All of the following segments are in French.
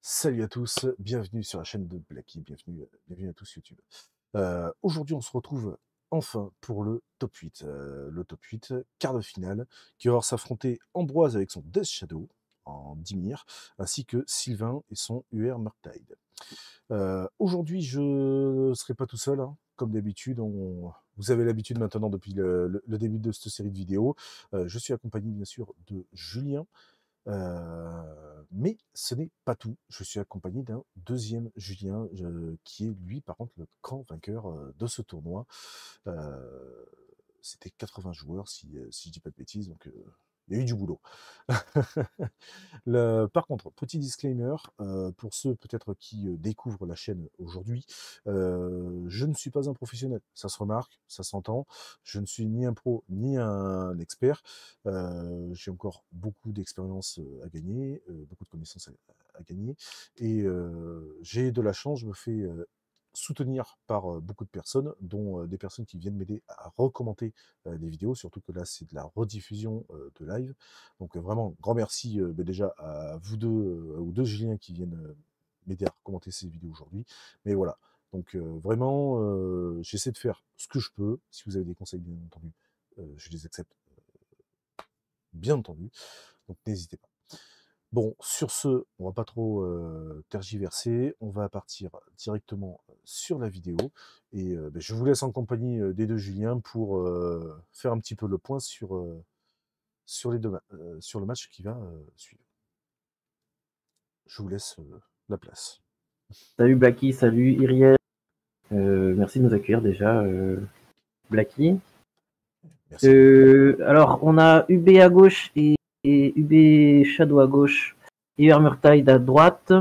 Salut à tous, bienvenue sur la chaîne de Blacky, bienvenue à tous YouTube. Aujourd'hui, on se retrouve enfin pour le top 8. Le top 8, quart de finale, qui va voir s'affronter Ambroise avec son Death Shadow en Dimir, ainsi que Sylvain et son UR Murktide. Aujourd'hui, je ne serai pas tout seul, hein. Comme d'habitude, vous avez l'habitude maintenant depuis le début de cette série de vidéos. Je suis accompagné bien sûr de Julien. Mais ce n'est pas tout. Je suis accompagné d'un deuxième Julien, qui est lui, par contre, le grand vainqueur de ce tournoi. Euh, C'était 80 joueurs, si je dis pas de bêtises, donc il y a eu du boulot. Par contre, petit disclaimer, pour ceux peut-être qui découvrent la chaîne aujourd'hui, je ne suis pas un professionnel, ça se remarque, ça s'entend, je ne suis ni un pro ni un expert, j'ai encore beaucoup d'expérience à gagner, beaucoup de connaissances à gagner, et j'ai de la chance, je me fais soutenir par beaucoup de personnes, dont des personnes qui viennent m'aider à recommander les vidéos, surtout que là c'est de la rediffusion de live. Donc vraiment, grand merci déjà à vous deux, aux deux Julien qui viennent m'aider à commenter ces vidéos aujourd'hui. Mais voilà, donc vraiment, j'essaie de faire ce que je peux. Si vous avez des conseils, bien entendu, je les accepte, bien entendu. Donc n'hésitez pas. Bon, sur ce, on va pas trop tergiverser, on va partir directement sur la vidéo. Et je vous laisse en compagnie des deux Julien pour faire un petit peu le point sur le match qui va suivre. Je vous laisse la place. Salut Blacky, salut Iriel. Merci de nous accueillir déjà, Blacky. Merci. Alors, on a UB à gauche et UB Shadow à gauche et Hermurtide à droite.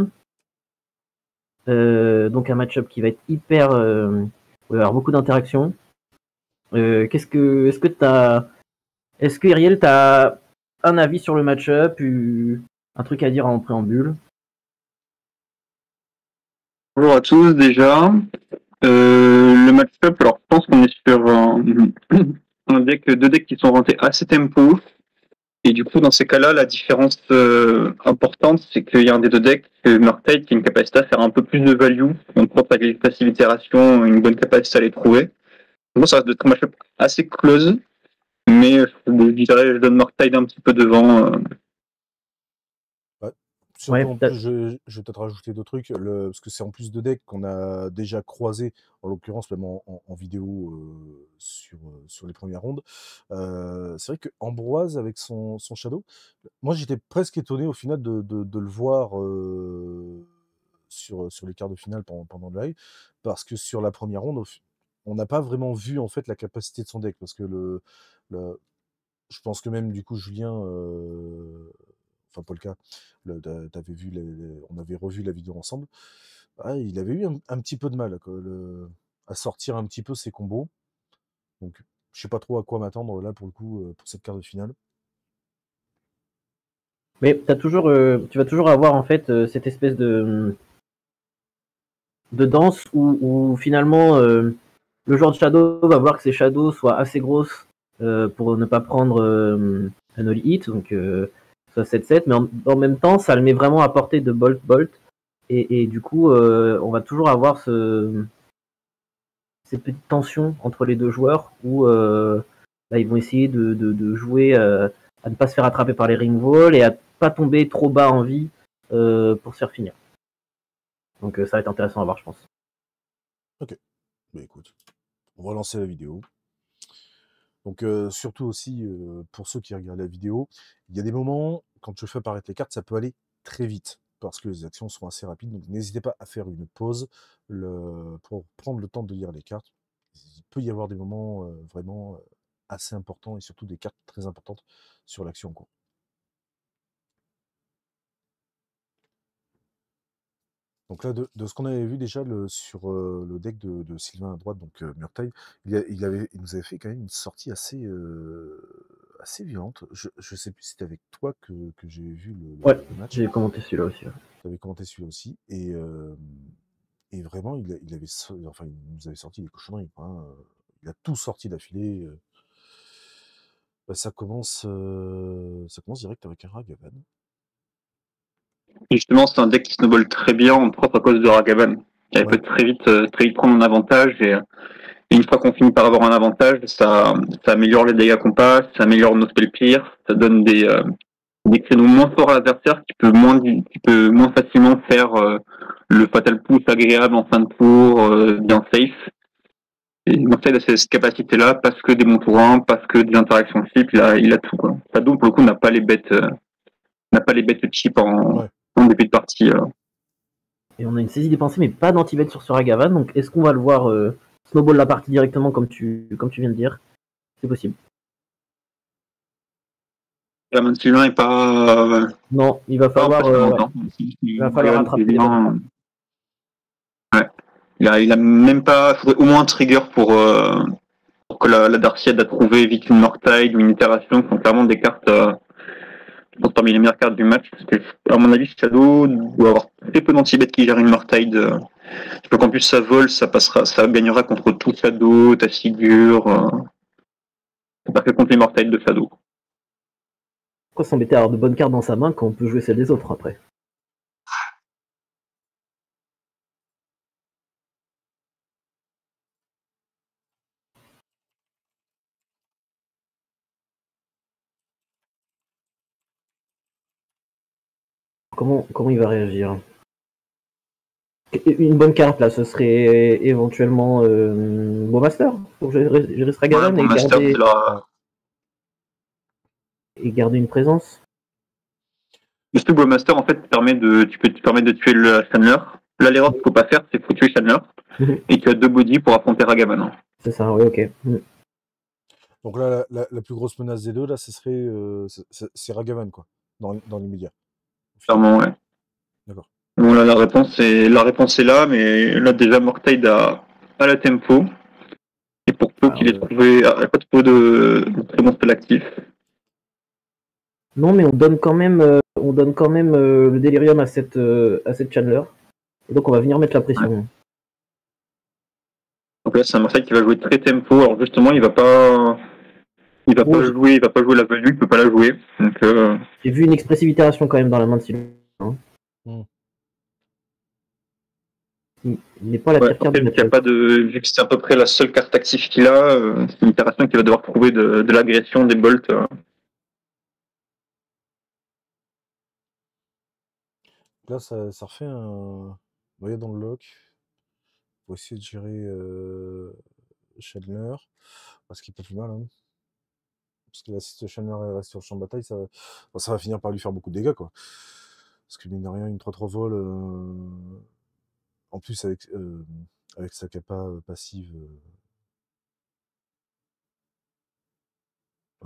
Donc un match-up qui va être hyper... il va y avoir beaucoup d'interactions. Est-ce que Iriel, t'as un avis sur le match-up, un truc à dire en préambule? Bonjour à tous déjà. Le match-up, alors je pense qu'on est sur un deck, deux decks qui sont rentrés assez tempo. Et du coup, dans ces cas-là, la différence importante, c'est qu'il y a un des deux decks, Murktide, qui a une capacité à faire un peu plus de value, donc propre avec facile itération, une bonne capacité à les trouver. Moi, ça reste de un match-up assez close, mais je donne Murktide un petit peu devant. Surtout en plus, je vais peut-être rajouter deux trucs, parce que c'est en plus de decks qu'on a déjà croisé, en l'occurrence même en vidéo sur les premières rondes. C'est vrai que Ambroise avec son Shadow, moi j'étais presque étonné au final de le voir sur les quarts de finale pendant le live, parce que sur la première ronde, on n'a pas vraiment vu en fait la capacité de son deck, parce que je pense que même du coup Julien, enfin Polka, t'avais vu, on avait revu la vidéo ensemble. Ah, il avait eu un petit peu de mal quoi, à sortir un petit peu ses combos. Donc je sais pas trop à quoi m'attendre là pour le coup pour cette quart de finale. Mais tu vas toujours avoir en fait cette espèce de danse où finalement le joueur de Shadow va voir que ses Shadows soient assez grosses pour ne pas prendre un Holy Hit, donc soit 7-7, mais en même temps ça le met vraiment à portée de Bolt. Et du coup on va toujours avoir cette petite tension entre les deux joueurs où ils vont essayer de jouer à ne pas se faire attraper par les ring walls et à pas tomber trop bas en vie pour se faire finir. Donc ça va être intéressant à voir, je pense. Ok, bah écoute, on va lancer la vidéo. Donc surtout aussi, pour ceux qui regardent la vidéo, il y a des moments, quand je fais apparaître les cartes, ça peut aller très vite, parce que les actions sont assez rapides, donc n'hésitez pas à faire une pause pour prendre le temps de lire les cartes. Il peut y avoir des moments vraiment assez importants, et surtout des cartes très importantes sur l'action en cours. Donc là, de ce qu'on avait vu déjà sur le deck de Sylvain à droite, donc Murktide, il nous avait fait quand même une sortie assez violente. Je sais plus si c'était avec toi que j'ai vu Ouais, le match. j'ai commenté celui-là aussi. Ouais. Tu avais commenté celui-là aussi. Et vraiment, enfin, il nous avait sorti des cochonneries, quoi, hein. Il a tout sorti d'affilée. Ça commence direct avec un Ragavan. Et justement, c'est un deck qui snowball très bien, en propre à cause de Ragavan. Elle peut très vite prendre un avantage et une fois qu'on finit par avoir un avantage, ça améliore les dégâts qu'on passe, ça améliore nos spells clear, ça donne des créneaux moins forts à l'adversaire qui peut moins facilement faire le fatal push agréable en fin de tour, bien safe. Et Marseille a cette capacité-là parce que des bons tours 1, parce que des interactions cheap, il a tout quoi. Shadow pour le coup n'a pas les bêtes cheap en début de partie. Et on a une saisie dépensée, mais pas d'anti-bet sur ce Ragavan. Donc est-ce qu'on va le voir snowball la partie directement comme tu viens de dire? C'est possible. La main de Sylvain est pas. Non, il va falloir rattraper. Ouais. Il a même pas. Faudrait au moins un trigger pour que la Darciade a trouvé vite une Mortide ou une itération, qui sont clairement des cartes parmi les meilleures cartes du match. Parce que, à mon avis, Shadow doit avoir très peu d'anti-bet qui gère une Mortide. Je peux qu'en plus ça vole, ça gagnera contre tout Shadow, ta figure. C'est pas que contre les Mortides de Shadow. Pourquoi s'embêter à avoir de bonnes cartes dans sa main quand on peut jouer celles des autres après? Comment il va réagir? Une bonne carte là, ce serait éventuellement Bowmaster pour gérer ce Ragavan et garder une présence. Le Bowmaster en fait te permet de tuer le Chandler. Là l'erreur qu'il faut pas faire, c'est qu'il faut tuer Chandler et tu as 2 bodies pour affronter Ragavan. C'est ça, oui, ok. Donc là, la plus grosse menace des deux, là, ce serait c'est Ragavan, quoi, dans l'immédiat. Clairement, ouais. D'accord. Bon, là, la réponse est là, mais là, déjà, Mortide a la tempo. Et pour peu qu'il ait trouvé, pas trop de très bons spells actifs. Non, mais on donne quand même le Delirium à cette Chandler. Et donc, on va venir mettre la pression. Ouais. Donc là, c'est un Mortide qui va jouer très tempo. Alors, justement, il va pas jouer la value, il peut pas la jouer. Donc, j'ai vu une expressivité quand même dans la main de Sylvain. Il n'est pas la pire carte de vu que c'est à peu près la seule carte active qu'il a, c'est une itération qu'il va devoir trouver de l'agression, des bolts. Là, ça refait un. Vous voyez, dans le lock, faut essayer de gérer Chandler, parce qu'il peut plus mal. Hein. Parce que là, si ce Chandler reste sur le champ de bataille, ça va finir par lui faire beaucoup de dégâts, quoi. Parce que mine de rien, une 3-3 vol, en plus avec sa capa passive,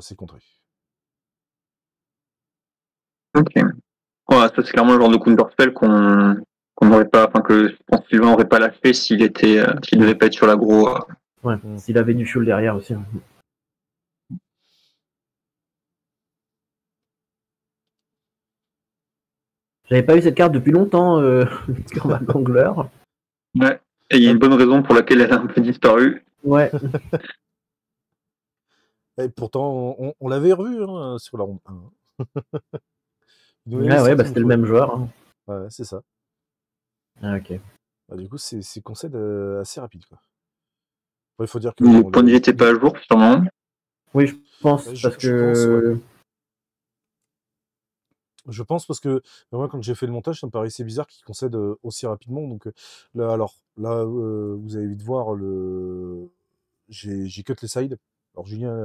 c'est contré. Ok. Ouais, ça c'est clairement le genre de counterspell qu'on n'aurait pas, enfin que je pense que Sylvain n'aurait pas lâché s'il devait pas être sur l'aggro. Ouais, s'il avait du fuel derrière aussi. J'avais pas eu cette carte depuis longtemps, Gangler. Ouais, et il y a une bonne raison pour laquelle elle a un peu disparu. Ouais. Et pourtant, on l'avait revu sur la ronde 1. Ouais, c'était le même joueur. Hein. Ouais, c'est ça. Ah, ok. Bah, du coup, c'est concède assez rapide, quoi. Il faut dire que le point de vie n'était pas à jour, sûrement. Oui, je pense, parce que... Je pense parce que moi, quand j'ai fait le montage, ça me paraissait bizarre qu'il concède aussi rapidement. Donc là, vous allez vite voir j'ai cut les sides. Alors Julien,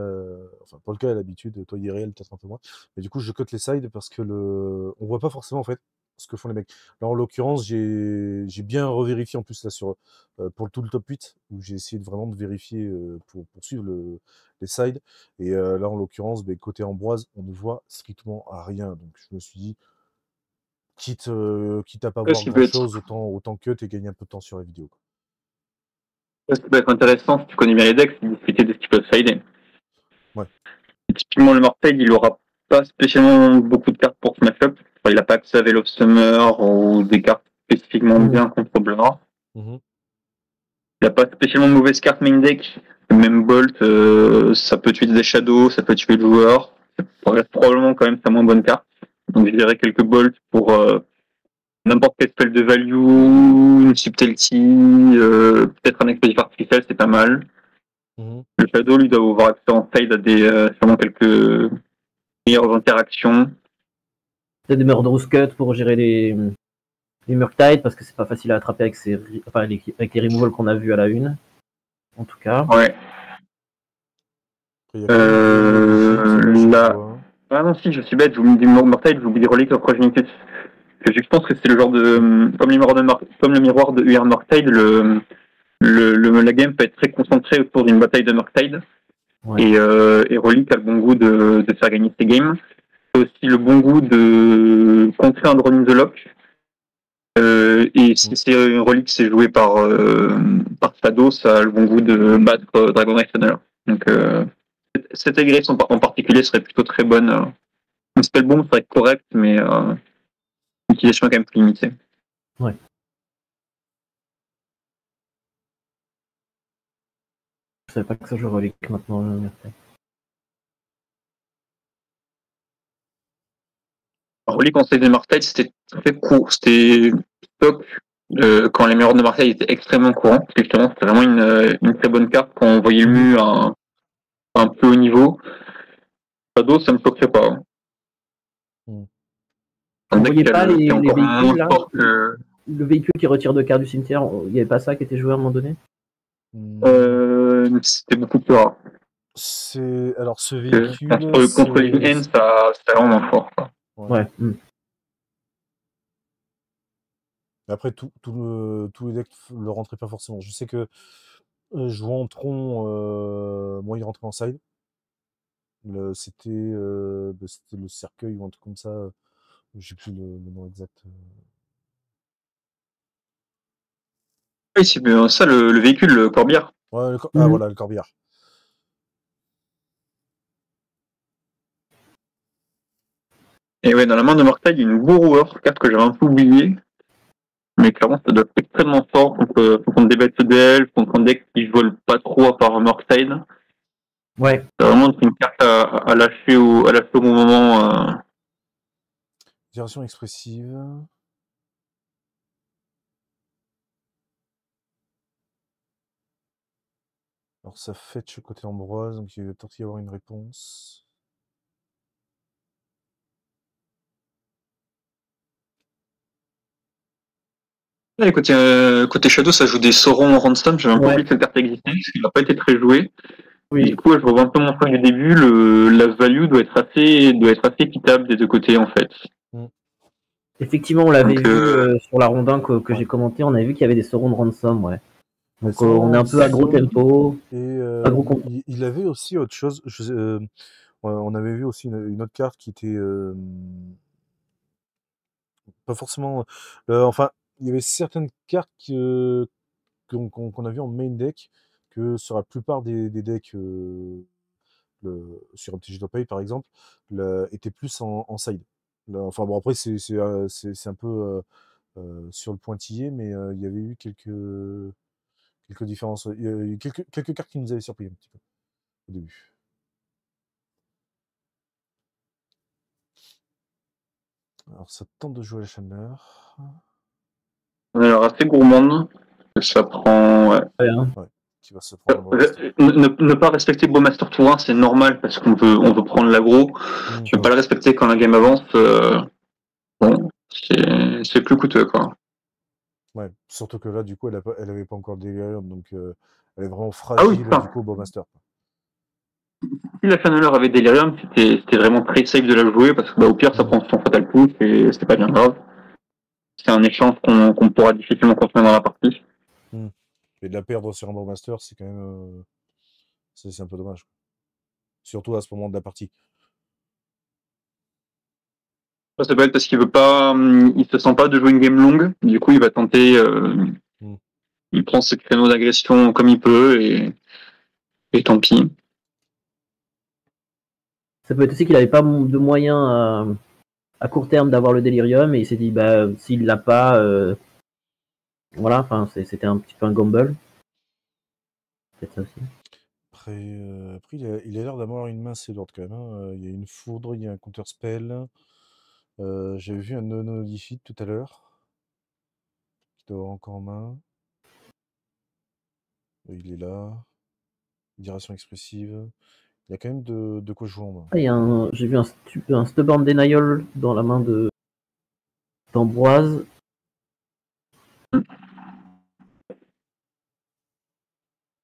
enfin Paul K a l'habitude, toi IRL peut-être un peu moins, mais du coup je cut les sides parce que on voit pas forcément en fait ce que font les mecs. Là en l'occurrence j'ai bien revérifié en plus là sur pour tout le top 8 où j'ai essayé vraiment de vérifier pour suivre les sides et là en l'occurrence côté Ambroise on ne voit strictement rien, donc je me suis dit quitte à pas voir grand chose autant cut et gagner un peu de temps sur la vidéo, quoi. Ça peut être intéressant si tu connais bien les decks, c'est de discuter de ce qu'ils peuvent sider. Ouais. Et typiquement, le Mortide, il aura pas spécialement beaucoup de cartes pour ce match-up. Enfin, il n'a pas accès à Veil of Summer ou des cartes spécifiquement bien contre bleu noir. Il n'a pas spécialement de mauvaise carte main deck. Même Bolt, ça peut tuer des Shadows, ça peut tuer le joueur. Ça reste probablement quand même sa moins bonne carte. Donc je dirais quelques Bolts pour n'importe quel spell de value, une subtlety, peut-être un explosif artificiel, c'est pas mal. Le Shadow, lui, doit avoir accès en side à sûrement quelques meilleures interactions. Peut-être des Murderous Cut pour gérer les Murktide, parce que c'est pas facile à attraper avec, avec les removals qu'on a vu à la une. En tout cas. Ouais. Ah non, si, je suis bête, j'oublie Murktide, j'oublie Relic of Progenitus. Je pense que c'est le genre de. Comme le miroir de UR Murktide, la game peut être très concentrée autour d'une bataille de Murktide. Ouais. Et Relic a le bon goût de faire gagner ses games. C'est aussi le bon goût de contrer un Drone in the Lock. Et si c'est une relique qui c'est joué par Shadow, ça a le bon goût de battre Dragon Knight Funneler. Donc cette agresse en particulier serait plutôt très bonne. Une spell bomb serait correct, mais l'utilisation est quand même plus limitée. Ouais. Je savais pas que ça joue relique maintenant. Relique en save de Murktide, c'était très court. C'était stock quand les miroirs de Murktide étaient extrêmement courants. Parce que justement, c'était vraiment une très bonne carte quand on voyait le mu à un peu haut niveau. Shadow, ça me choquerait pas. Vous voyez pas les véhicules là Le véhicule qui retire 2 cartes du cimetière, il n'y avait pas ça qui était joué à un moment donné? C'était beaucoup plus rare. Alors ce véhicule. Contre les N, c'est vraiment fort. Quoi. Ouais. Après, tous les decks le rentraient pas forcément. Je sais que jouant Tron, moi il rentrait en side. C'était le cercueil ou un truc comme ça. J'ai plus le nom exact. Oui, c'est ça le véhicule, le corbillard. Ouais, voilà, le corbillard. Et ouais, dans la main de Murktide, il y a une Borrower, carte que j'avais un peu oubliée. Mais clairement, ça doit être extrêmement fort contre des bêtes d'elle, contre un deck qui ne vole pas trop à part Murktide. Ouais. C'est vraiment une carte à lâcher au bon moment. Direction expressive. Alors ça fetch côté Ambroise, donc il va peut-être y avoir une réponse. Et côté Shadow, ça joue des Sauron en ransom. J'avais un peu oublié que cette carte existait, parce qu'il n'a pas été très joué. Oui. Du coup, je revois un peu mon point du début. La value doit être assez équitable des deux côtés, en fait. Effectivement, on l'avait vu sur la rondin que j'ai commenté. On avait vu qu'il y avait des Sauron de ransom, ouais. Donc on est un peu à gros tempo. Et il avait aussi autre chose. On avait vu aussi une autre carte qui était pas forcément. Enfin, il y avait certaines cartes qu'on a vues en main deck que sur la plupart des decks, sur MTG Top 8 par exemple, étaient plus en side. Enfin bon, après c'est un peu sur le pointillé, mais il y avait eu quelques différences. Il y a eu quelques cartes qui nous avaient surpris un petit peu au début. Alors ça tente de jouer à la chaleur. Alors assez gourmande. Ça prend. Ouais. Qui va se prendre ne pas respecter Bowmaster Tour 1, c'est normal parce qu'on veut prendre l'aggro. Ne pas le respecter quand la game avance, bon, c'est plus coûteux quoi. Ouais, surtout que là, du coup, elle avait pas encore de Delirium, donc elle est vraiment fragile du coup Bowmaster. Si la Channeler avait Delirium, c'était vraiment très safe de la jouer parce que au pire ça prend son fatal push et c'était pas bien grave. C'est un échange qu'on pourra difficilement construire dans la partie. Et de la perdre sur un Bowmaster, c'est quand même c'est un peu dommage. Surtout à ce moment de la partie. Ça peut être parce qu'il veut pas, il se sent pas de jouer une game longue. Du coup, il va tenter. Il prend ses créneaux d'agression comme il peut et tant pis. Ça peut être aussi qu'il n'avait pas de moyens à court terme d'avoir le Delirium et il s'est dit bah s'il l'a pas, voilà, enfin c'était un petit peu un gamble. Peut-être ça aussi. Après il a l'air d'avoir une main assez lourde quand même. Hein. Il y a une foudre, il y a un counter spell. J'avais vu un non defeat tout à l'heure. doit avoir encore en main. Il est là. Direction expressive. Il y a quand même de quoi jouer en main. Ah, j'ai vu un Stubborn Denial dans la main d'Ambroise.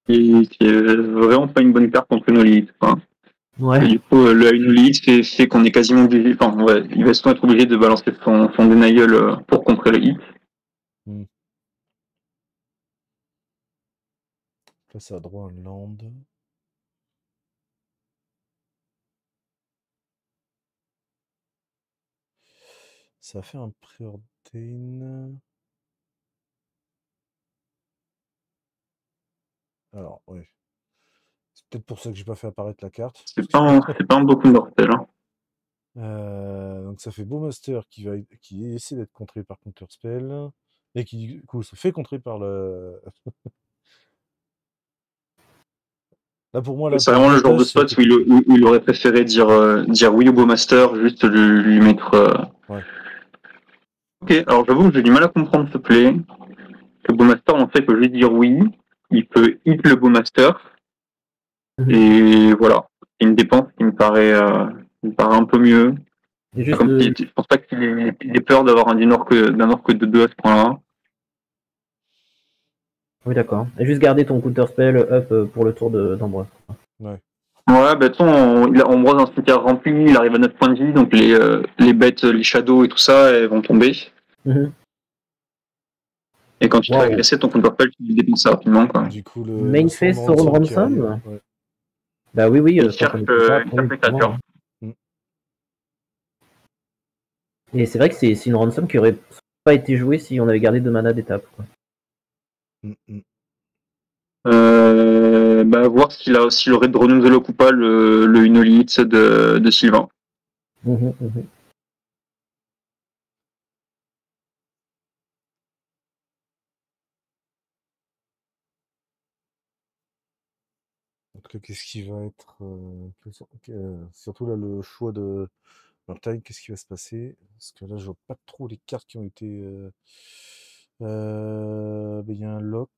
Et qui est vraiment pas une bonne carte contre une Olite, quoi. Et Ouais. du coup, le une Olite fait qu'on est quasiment obligé. Enfin, ouais, il va souvent être obligé de balancer son denial pour contrer le hit. Place à droite un land. Ça fait un préordain. Alors, ouais. C'est peut-être pour ça que j'ai pas fait apparaître la carte. C'est pas un beaucoup de mortel. Hein. Donc ça fait Bowmaster qui essaie d'être contré par Counterspell. Et qui du coup se fait contrer par le. Là pour moi, C'est vraiment le genre de spot où il aurait préféré dire oui au Bowmaster, juste lui mettre. Ouais. Ok, alors j'avoue que j'ai du mal à comprendre ce play. Le Bowmaster, en fait, peut juste dire oui. Il peut hit le Bowmaster. Et voilà. C'est une dépense qui me paraît un peu mieux. Je pense pas qu'il ait peur d'avoir d'un orque de 2 à ce point-là. Oui, d'accord. Et juste garder ton counterspell up pour le tour d'Ambroise. Ouais. Ouais, bah Ambroise a un cimetière rempli, il arrive à 9 points de vie, donc les bêtes, les shadows et tout ça, elles vont tomber. Et quand tu te fais agresser, ton counterspell, tu le dépenses rapidement, quoi. Du coup, le Main phase sur ransom. Ouais. Bah oui, Il cherche les créatures. Et c'est vrai que c'est une ransom qui aurait pas été jouée si on avait gardé 2 mana d'étape. Bah, voir s'il aurait drone the lock ou pas le Unolith de Sylvain. Donc là, qu'est-ce qui va être. Surtout là, le choix de Murktide, qu'est-ce qui va se passer? Parce que là, je vois pas trop les cartes qui ont été. Il y a un lock.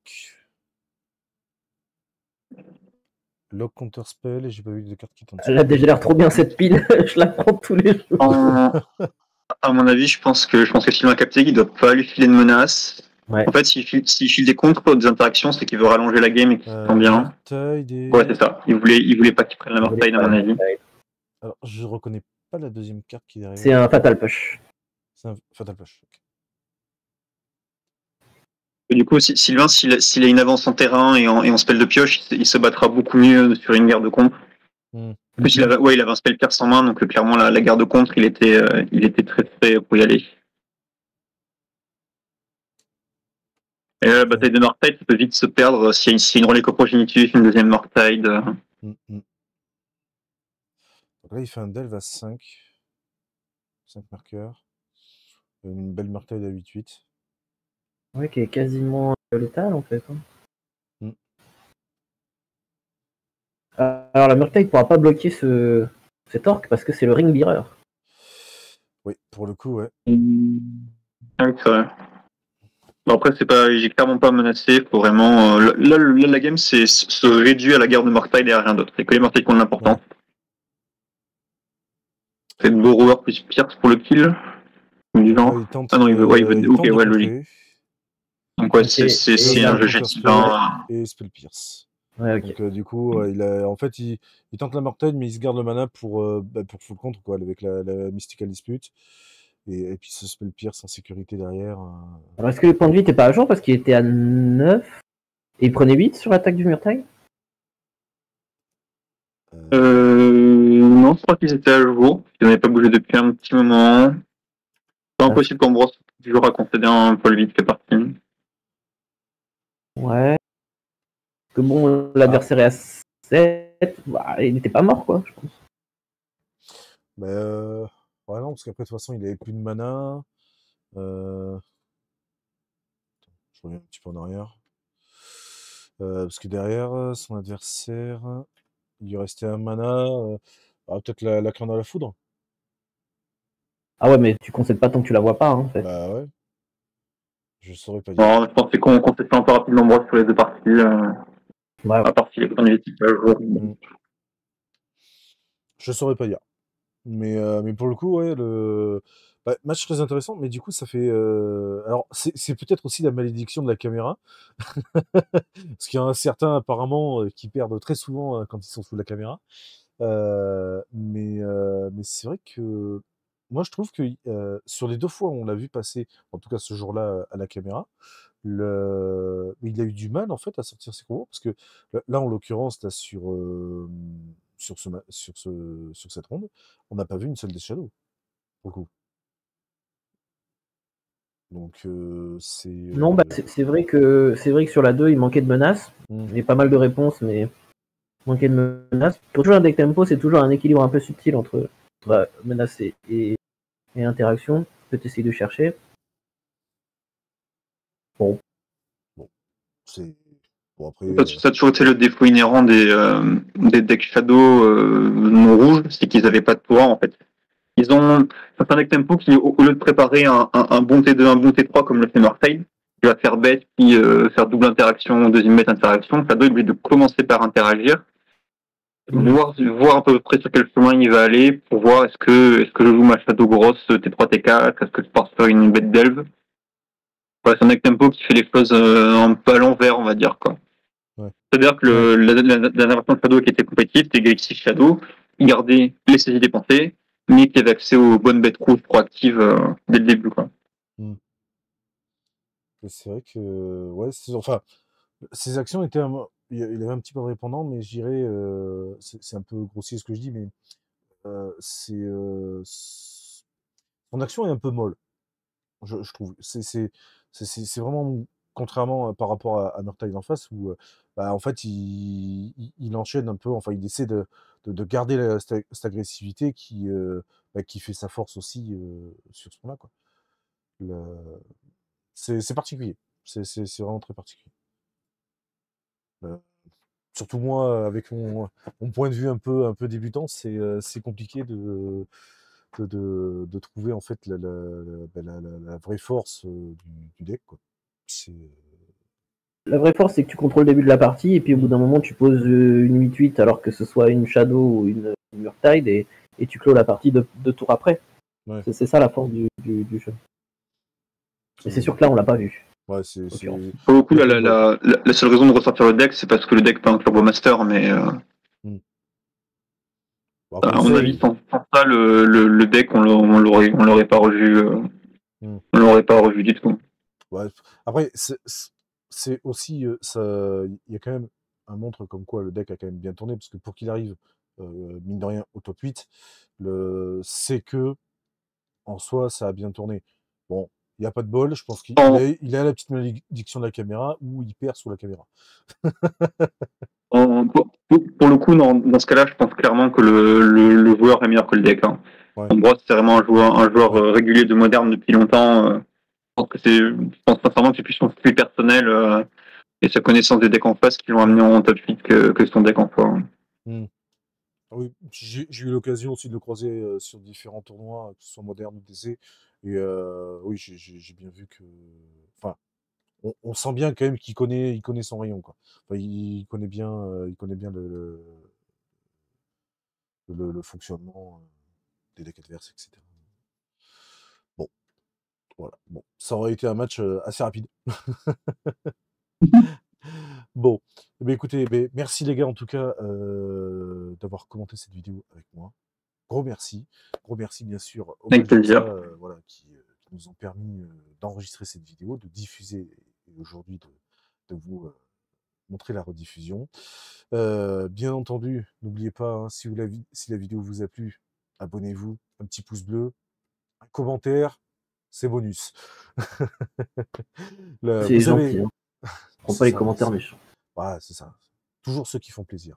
Lock Counterspell, et j'ai pas vu de cartes qui tentent. Elle a déjà l'air trop bien cette pile, je la prends tous les jours. À mon avis, je pense que Sylvain a capté qu'il doit pas lui filer de menace. Ouais. En fait, s'il file des contre des interactions, c'est qu'il veut rallonger la game et qu'il se sent bien. Ouais, c'est ça. Il voulait pas qu'il prenne la Murktide, à mon avis. Alors, je reconnais pas la deuxième carte qui est derrière. C'est un Fatal Push. C'est un Fatal Push. Okay. Et du coup, Sylvain, s'il a une avance en terrain et en spell de pioche, il se battra beaucoup mieux sur une guerre de contre. En plus, il avait un spell pierce en main, donc clairement, la guerre de contre, il était très prêt pour y aller. Et la bataille de Murktide, ça peut vite se perdre s'il y a une relais coprogénitive, une deuxième Murktide. Donc là, il fait un delve à 5 marqueurs. Une belle Murktide à 8-8. Ouais, qui est quasiment létale en fait. Alors la Murktide ne pourra pas bloquer cet orc parce que c'est le Ring Bearer. Oui, pour le coup, ouais. Ah oui, c'est vrai. Bon, après, j'ai clairement pas menacé. Faut vraiment. Là, la game, se réduit à la guerre de Murktide et à rien d'autre. C'est que les Murktide qui ont de l'importance. C'est de Borrower plus Pierce pour le kill. Du genre. Ah non, il veut. Ouais, il veut. Ok, ouais, logique. Donc, ouais, c'est un jeu jet et Spell Pierce. Ouais, okay. Donc, du coup, en fait, il tente la Murktide, mais il se garde le mana pour full contre, quoi, avec la Mystical Dispute. Et puis ce Spell Pierce en sécurité derrière. Alors, est-ce que le point de vie n'était pas à jour parce qu'il était à 9 et il prenait 8 sur l'attaque du Murktide? Non, je crois qu'ils étaient à jour. Ils n'avaient pas bougé depuis un petit moment. C'est impossible qu'Ambroise toujours à concéder un poil vite qui est parti. Ouais. Que bon, l'adversaire est à 7. Bah, il n'était pas mort, quoi, je pense. Ouais, non, parce qu'après, de toute façon, il avait plus de mana. Je reviens un petit peu en arrière. Parce que derrière, son adversaire, il lui restait un mana. Peut-être la corne à la foudre. Ah ouais, mais tu concèdes pas tant que tu la vois pas, hein, en fait. Bah ouais. Je saurais pas dire. Non, je pensais qu'on s'est fait un peu rapidement brosse sur les deux parties, Ouais. à part si les premiers équipes à jour. Je saurais pas dire. Mais pour le coup, ouais, match très intéressant, mais du coup, ça fait. Alors, c'est peut-être aussi la malédiction de la caméra, parce qu'il y en a certains, apparemment, qui perdent très souvent quand ils sont sous la caméra. Mais c'est vrai que moi, je trouve que sur les 2 fois où on l'a vu passer, en tout cas ce jour-là, à la caméra, il a eu du mal, en fait, à sortir ses combos, parce que là, en l'occurrence, là, sur cette ronde, on n'a pas vu une seule des Shadows, pour le coup. Donc, c'est. Non, bah, c'est vrai que sur la 2, il manquait de menaces. Il y avait pas mal de réponses, mais il manquait de menaces. Pour toujours un deck tempo, c'est toujours un équilibre un peu subtil entre menace et interaction. Tu peux essayer de chercher. Bon. C'est. Bon, après. Ça a toujours été le défaut inhérent des decks Shadow non rouges, c'est qu'ils n'avaient pas de pouvoir en fait. Ils ont certains decks tempo qui, au lieu de préparer un bon T2, un bon T3 comme le fait Murktide, qui va faire bête, puis faire double interaction, deuxième bête interaction, Shadow est obligé de commencer par interagir, voir à peu près sur quel chemin il va aller pour voir est-ce que je joue ma Shadow grosse T3, T4, est-ce que je pars sur une bête delve. Ouais, c'est un deck tempo qui fait les choses un peu à l'envers, on va dire, quoi. Ouais. C'est-à-dire que la version de Shadow qui était compétitive, c'était Galaxy Shadow, il gardait les saisies dépensées, mais qui avait accès aux bonnes bêtes rouges proactives dès le début, quoi. C'est vrai que, ouais, enfin, ses actions étaient, il avait un petit peu de répondant, mais je dirais, c'est un peu grossier ce que je dis, mais son action est un peu molle, je trouve. C'est vraiment, contrairement par rapport à Murktide en face, où bah, en fait, il enchaîne un peu, enfin, il essaie de garder cette agressivité qui fait sa force aussi sur ce point-là, quoi. C'est particulier. C'est vraiment très particulier. Surtout moi, avec mon point de vue un peu débutant, c'est compliqué de trouver en fait la vraie force du deck, quoi. La vraie force, c'est que tu contrôles le début de la partie, et puis au bout d'un moment, tu poses une 8-8, alors que ce soit une Shadow ou une Murktide, et tu clôt la partie deux tours après. Ouais. C'est ça la force du jeu. Et c'est sûr que là, on l'a pas vu. Ouais, Pour le coup, la seule raison de ressortir le deck, c'est parce que le deck peut un Turbo Master, mais Bon, à mon avis, sans ça, le deck, on l'aurait pas revu. On l'aurait pas revu du tout. Ouais. Après, c'est aussi il y a quand même un montre comme quoi le deck a quand même bien tourné, parce que pour qu'il arrive mine de rien au top 8, c'est que en soi ça a bien tourné. Bon, il n'y a pas de bol, je pense qu'il a la petite malédiction de la caméra, ou il perd sous la caméra. Pour le coup, dans ce cas-là, je pense clairement que le joueur est meilleur que le deck. Hein. Ouais. En brosse, c'est vraiment un joueur régulier de moderne depuis longtemps. Je pense sincèrement que c'est plus son style personnel et sa connaissance des decks en face qui l'ont amené en top 8 que son deck en soi. Oui, j'ai eu l'occasion aussi de le croiser sur différents tournois, que ce soit moderne ou DC. Et oui, j'ai bien vu que. Enfin, on sent bien quand même qu'il il connaît son rayon, quoi. Enfin, il connaît bien le fonctionnement des decks adverses, etc. Bon, voilà. Bon, ça aurait été un match assez rapide. Bon, écoutez, merci les gars en tout cas d'avoir commenté cette vidéo avec moi. Gros merci bien sûr aux Avec plaisir. voilà, qui nous ont permis d'enregistrer cette vidéo, de diffuser et aujourd'hui de vous montrer la rediffusion. Bien entendu, n'oubliez pas, hein, si la vidéo vous a plu, abonnez-vous, un petit pouce bleu, un commentaire, c'est bonus. C'est gentil, hein. Prends pas les commentaires méchants. Ouais, c'est ça. Toujours ceux qui font plaisir.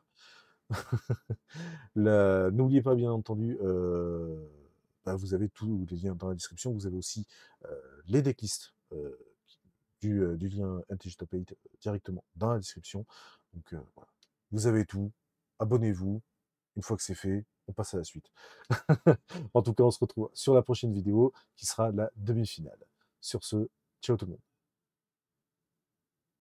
N'oubliez pas, bien entendu, vous avez tous les liens dans la description. Vous avez aussi les decklists du lien MTG Top 8 directement dans la description. Donc voilà. Vous avez tout. Abonnez-vous. Une fois que c'est fait, on passe à la suite. En tout cas, on se retrouve sur la prochaine vidéo qui sera la demi-finale. Sur ce, ciao tout le monde.